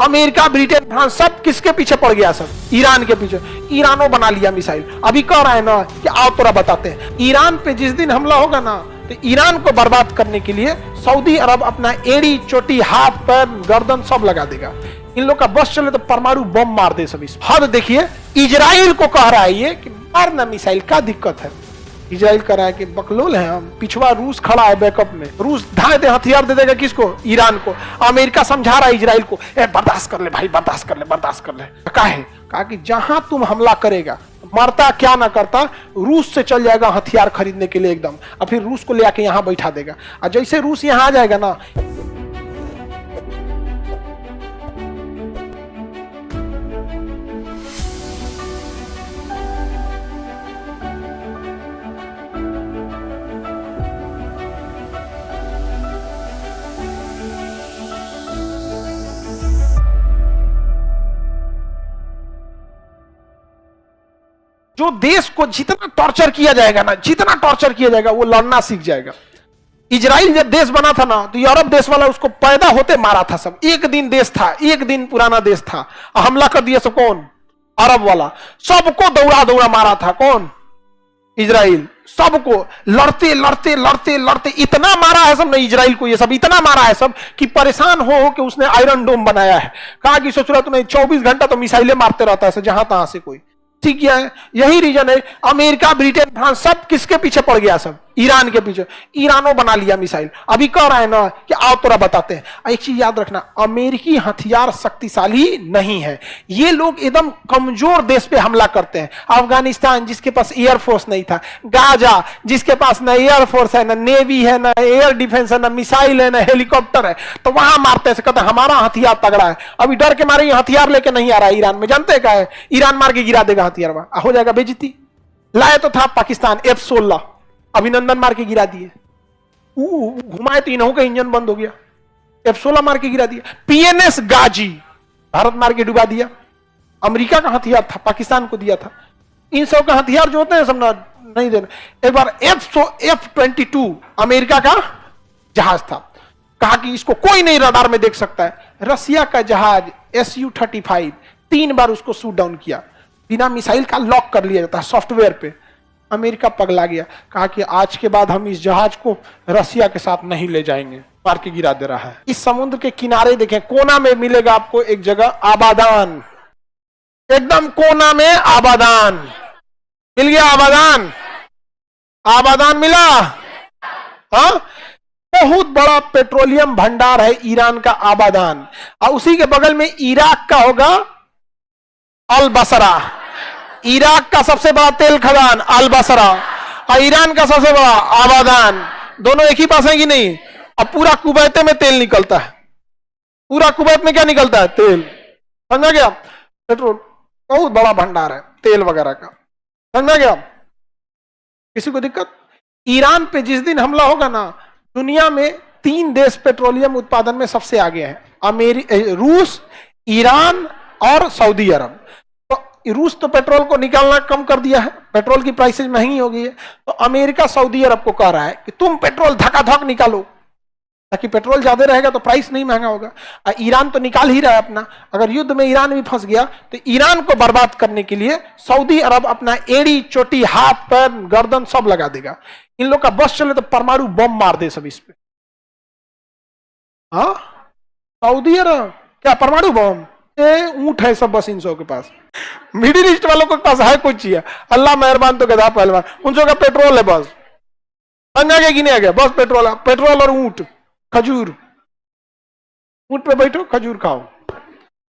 America, Britain, France सब किसके पीछे पड़ गया? सब ईरान के पीछे। ईरानों बना लिया मिसाइल। अभी कह रहा है ना कि आओ तोरा बताते हैं। ईरान पे जिस दिन हमला होगा ना, तो ईरान को बर्बाद करने के लिए सऊदी अरब अपना एड़ी, चोटी, हाथ, पैर, गर्दन सब लगा देगा। इन लोग का बस चले तो परमाणु बम मार दे सब। इस हद देखिए, इजराइल को कह रहा है ये कि मारना मिसाइल, का दिक्कत है? इजराइल कह रहा है कि बकलोल है हम, पिछवा रूस खड़ा है बैकअप में। रूस धाए दे हथियार दे देगा किसको? ईरान को। अमेरिका समझा रहा है इजराइल को, बर्दाश्त कर ले भाई, बर्दाश्त कर ले, बर्दाश्त कर ले। कहा कि जहां तुम हमला करेगा, मरता क्या ना करता, रूस से चल जाएगा हथियार खरीदने के लिए एकदम, और फिर रूस को ले आके यहां बैठा देगा। और जैसे रूस यहां आ जाएगा ना, जो देश को जितना टॉर्चर किया जाएगा ना, जितना टॉर्चर किया जाएगा, वो लड़ना सीख जाएगा। इजराइल जब देश बना था ना, तो यूरोप देश वाला उसको पैदा होते मारा था सब। एक दिन देश था, एक दिन पुराना देश था, हमला कर दिया सब। कौन? अरब वाला। सबको दौड़ा दौड़ा मारा था। कौन? इजराइल। सबको लड़ते लड़ते लड़ते लड़ते इतना मारा है सब ने इजराइल को, ये सब इतना मारा है सब कि परेशान हो के उसने आयरन डोम बनाया है। कहा कि सोच रहा तुम्हें 24 घंटा तो मिसाइलें मारते रहता है जहां तहां से कोई। ठीक किया है। यही रीजन है अमेरिका, ब्रिटेन, फ्रांस सब किसके पीछे पड़ गया? सब ईरान के पीछे। ईरानों बना लिया मिसाइल। अभी कह रहा है ना कि आओ तोरा बताते हैं। एक चीज याद रखना, अमेरिकी हथियार शक्तिशाली नहीं है। ये लोग एकदम कमजोर देश पे हमला करते हैं। अफगानिस्तान जिसके पास एयरफोर्स नहीं था, गाजा जिसके पास ना एयरफोर्स है, ना नेवी है, ना एयर डिफेंस है, ना मिसाइल है, ना हेलीकॉप्टर है, तो वहां मारते हैं। कहते हमारा हथियार तगड़ा है। अभी डर के मारे हथियार लेके नहीं आ रहा है ईरान में। जानते क्या है? ईरान मार के गिरा देगा हथियार, हो जाएगा बेइज्जती। लाए तो था पाकिस्तान F-16, अभिनंदन मार के गिरा दिए। घुमाए तो इन्हों का इंजन बंद हो गया। F-16 मार के गिरा दिया। PNS गाजी भारत मार के डुबा दिया। अमेरिका का हथियार था, पाकिस्तान को दिया था। इन सब का हथियार जो होते हैं सब नहीं देना। एक बार F-22 अमेरिका का जहाज था, कहा कि इसको कोई नहीं रडार में देख सकता है। रसिया का जहाज Su-35 3 बार उसको शूट डाउन किया। बिना मिसाइल का लॉक कर लिया जाता है सॉफ्टवेयर पे। अमेरिका पगला गया, कहा कि आज के बाद हम इस जहाज को रसिया के साथ नहीं ले जाएंगे। मार के गिरा दे रहा है। इस समुद्र के किनारे देखें, कोना में मिलेगा आपको एक जगह आबादान, एकदम कोना में आबादान मिल गया। आबादान, आबादान मिला। हाँ, बहुत बड़ा पेट्रोलियम भंडार है ईरान का आबादान। और उसी के बगल में इराक का होगा अल बसरा। इराक का सबसे बड़ा तेल खदान अल बसरा, और ईरान का सबसे बड़ा आबादान। दोनों एक ही पास है कि नहीं? अब पूरा कुवैत में तेल निकलता है। पूरा कुवैत में क्या निकलता है? तेल। समझा गया? पेट्रोल बहुत बड़ा भंडार है तेल वगैरह का। समझा गया? किसी को दिक्कत? ईरान पे जिस दिन हमला होगा ना, दुनिया में 3 देश पेट्रोलियम उत्पादन में सबसे आगे हैं, रूस, ईरान और सऊदी अरब। तो रूस तो पेट्रोल को निकालना कम कर दिया है, पेट्रोल की प्राइसेज महंगी हो गई है। तो अमेरिका सऊदी अरब को कह रहा है कि तुम पेट्रोल धकाधक निकालो, ताकि पेट्रोल ज्यादा रहेगा तो प्राइस नहीं महंगा होगा। ईरान तो निकाल ही रहा है अपना। अगर युद्ध में ईरान भी फंस गया तो ईरान को बर्बाद करने के लिए सऊदी अरब अपना एड़ी, चोटी, हाथ, पैर, गर्दन सब लगा देगा। इन लोग का बस चले तो परमाणु बम मार दे सब इस पे। हाँ, सऊदी अरब क्या परमाणु बम? ऊंट है सब बस इन सब के पास। मिडिल ईस्ट वालों के पास है कुछ चीज? अल्लाह मेहरबान तो गधा पहलवान। उन सब का पेट्रोल है बस। समझा गया कि नहीं आ गया? बस पेट्रोल है, पेट्रोल और ऊंट, खजूर। ऊंट पे बैठो, खजूर खाओ,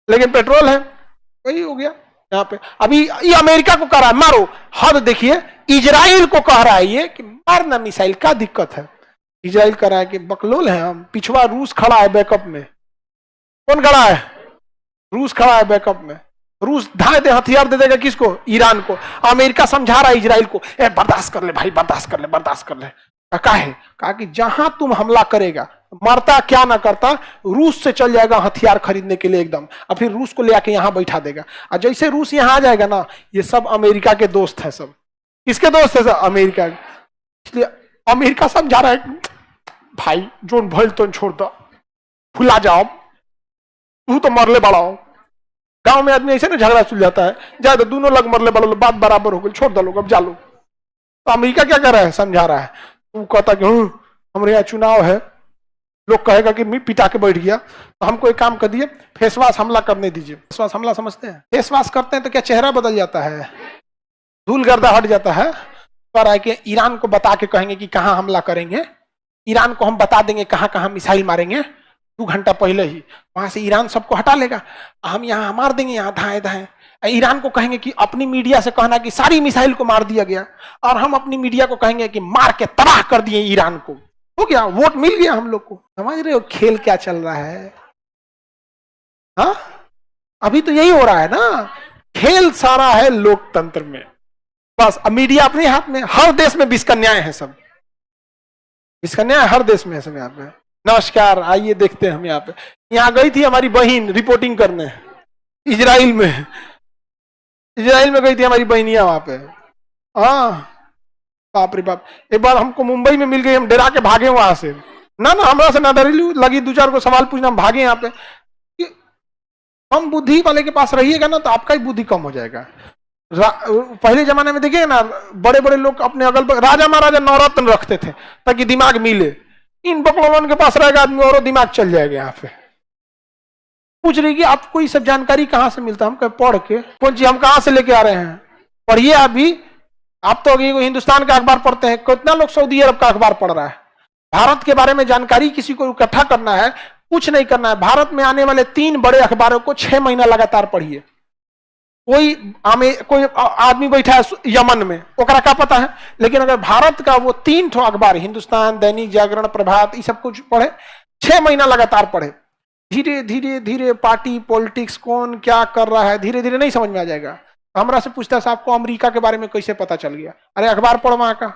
लेकिन पेट्रोल है। वही हो गया यहाँ पे। अभी ये अमेरिका को कह रहा है मारो। हद देखिए, इजराइल को कह रहा है ये कि मारना मिसाइल, का दिक्कत है? इजराइल कह रहा है कि बकलोल है हम, पिछवा रूस खड़ा है बैकअप में। कौन खड़ा है? रूस खड़ा है बैकअप में। रूस धाए दे हथियार दे देगा किसको? ईरान को। अमेरिका समझा रहा है इजराइल को, बर्दाश्त कर ले भाई, बर्दाश्त कर ले, बर्दाश्त कर ले। कहा कि जहां तुम हमला करेगा, मरता क्या ना करता, रूस से चल जाएगा हथियार खरीदने के लिए एकदम, और फिर रूस को ले आके यहां बैठा देगा। और जैसे रूस यहां आ जाएगा ना, ये सब अमेरिका के दोस्त है। सब किसके दोस्त है? सब अमेरिका। इसलिए अमेरिका समझा रहा है भाई, जोन भल तो छोड़ दो, भुला जाओ, तू तो मरले बड़ा हो। गांव में आदमी ऐसे ना झगड़ा सुलझाता है, ज्यादा दोनों लग मरले बड़ा, बात बराबर हो गई, छोड़ दो लोग, अब जा लो। तो अमेरिका क्या कर रहा है, समझा रहा है। वो कहता कि हमारे यहाँ चुनाव है, लोग कहेगा कि मैं पिटा के बैठ गया, तो हमको एक काम कर दिए, फेस वॉश हमला करने दीजिए। फेस वॉश हमला समझते हैं? फेस वॉश करते हैं तो क्या चेहरा बदल जाता है, धूल गर्दा हट जाता है। पर है कि ईरान को बता के कहेंगे कि कहाँ हमला करेंगे, ईरान को हम बता देंगे कहाँ कहाँ मिसाइल मारेंगे, 2 घंटा पहले ही वहां से ईरान सबको हटा लेगा, हम यहाँ मार देंगे, यहाँ धाए धाए। ईरान को कहेंगे कि अपनी मीडिया से कहना कि सारी मिसाइल को मार दिया गया, और हम अपनी मीडिया को कहेंगे कि मार के तबाह कर दिए ईरान को। हो गया, वोट मिल गया हम लोग को। समझ रहे हो खेल क्या चल रहा है? हाँ, अभी तो यही हो रहा है ना, खेल सारा है लोकतंत्र में। बस अब मीडिया अपने हाथ में, हर देश में विषकन्याएं हैं, सब विषकन्याएं हर देश में है सब। यहाँ पे नमस्कार, आइए देखते हैं हम यहाँ पे। यहाँ गई थी हमारी बहन रिपोर्टिंग करने इजराइल में, इजराइल में गई थी हमारी बहनियां वहां पे। हाँ, बाप रे बाप, एक बार हमको मुंबई में मिल गई, हम डरा के भागे वहां से। ना हमरा से ना डरी लगी, 2-4 को सवाल पूछना, हम भागे यहाँ पे। कम बुद्धि वाले के पास रहिएगा ना तो आपका ही बुद्धि कम हो जाएगा। पहले जमाने में देखिए ना, बड़े बड़े लोग अपने अगल बगल, राजा महाराजा नवरत्न रखते थे ताकि दिमाग मिले। इन बकलोवन के पास रहेगा आदमी और दिमाग चल जाएगा। यहाँ पे पूछ रही कि आपको ये सब जानकारी कहाँ से मिलता है? हम कहे पढ़ के। कौन चीज हम कहाँ से लेके आ रहे हैं? पढ़िए अभी। आप तो हिंदुस्तान का अखबार पढ़ते हैं, कितना लोग सऊदी अरब का अखबार पढ़ रहा है? भारत के बारे में जानकारी किसी को इकट्ठा करना है, कुछ नहीं करना है, भारत में आने वाले 3 बड़े अखबारों को 6 महीना लगातार पढ़िए। कोई आदमी बैठा है यमन में, ओकरा क्या पता है? लेकिन अगर भारत का वो 3 ठो अखबार, हिंदुस्तान, दैनिक जागरण, प्रभात, ये सब कुछ पढ़े, 6 महीना लगातार पढ़े, धीरे धीरे धीरे पार्टी पॉलिटिक्स कौन क्या कर रहा है धीरे धीरे नहीं समझ में आ जाएगा। हमरा से पूछता है साहब को अमेरिका के बारे में कैसे पता चल गया? अरे अखबार पढ़ वहां का।